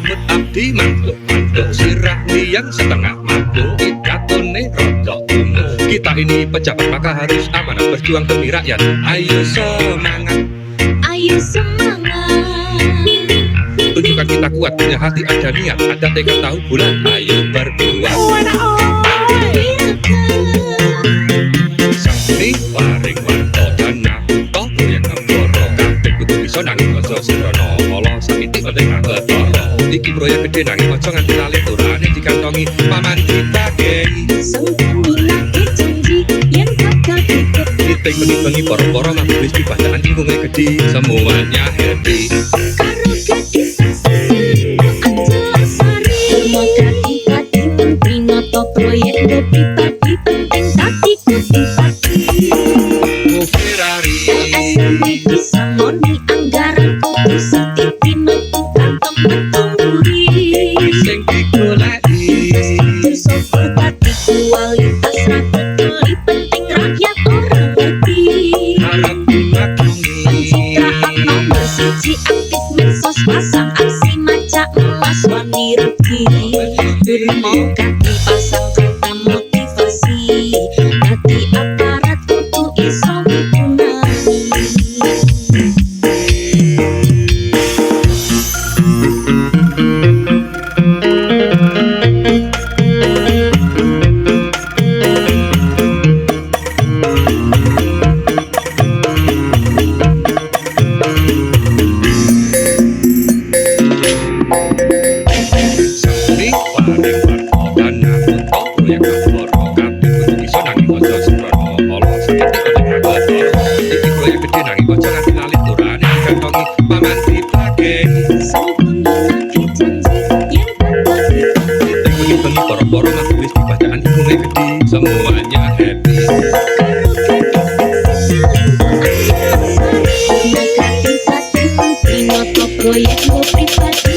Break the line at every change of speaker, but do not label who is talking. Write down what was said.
nyambut abdi mantuk sirah yang setengah mabuk ikatone rodok tumuh. Kita ini pejabat maka harus amanah berjuang demi rakyat. Ayo semangat,
ayo semangat.
tunjukkan kita kuat, punya hati, ada niat, ada tekad, tahu bulat. Ayo berbuat. Sangni paring warta dana toh yang ngemboro kabeh kudu bisa nanging aja sembrono. Ala saiki penting ketara. Iki proyek gede nanging aja nganti lali turane dikantongi paman kita gei.
Sengkani janji yang kakak dikit.
Meeting bengi-bengi poro-poro mah wis dibacaan lingkunge gede, semuanya happy.
Karo gadis seksi Angela Sari. Demokrasi tadi menteri noto proyek go pribadi penting tadi kuti pati.
Oh Ferrari
LSM bisa ngoni anggaran kudu setipi noto kantong metunguri.
sing digoleki
Infrastruktur sopir tadi kualitas rakyat beli penting rakyat orang ngerti.
harap dimaklumi.
Pencitraan nomor siji aktif medsos pasang aksi maca emas wani rugi. Demokrat dipasang kata motivasi dadi aparat kudu iso migunani.
Sangni paring warta dana toh proyek ngemboro kabeh kudu bisa nanging aja sembrono. Ala saiki penting ketara. Iki proyek gede nanging aja nganti lali turane dikantongi paman kita gei.
Sempurna janji yang kakak dikit.
Bengi-bengi poro-poro mah wis dibacaan lingkunge gede, semuanya happy.
Proyek go pribadi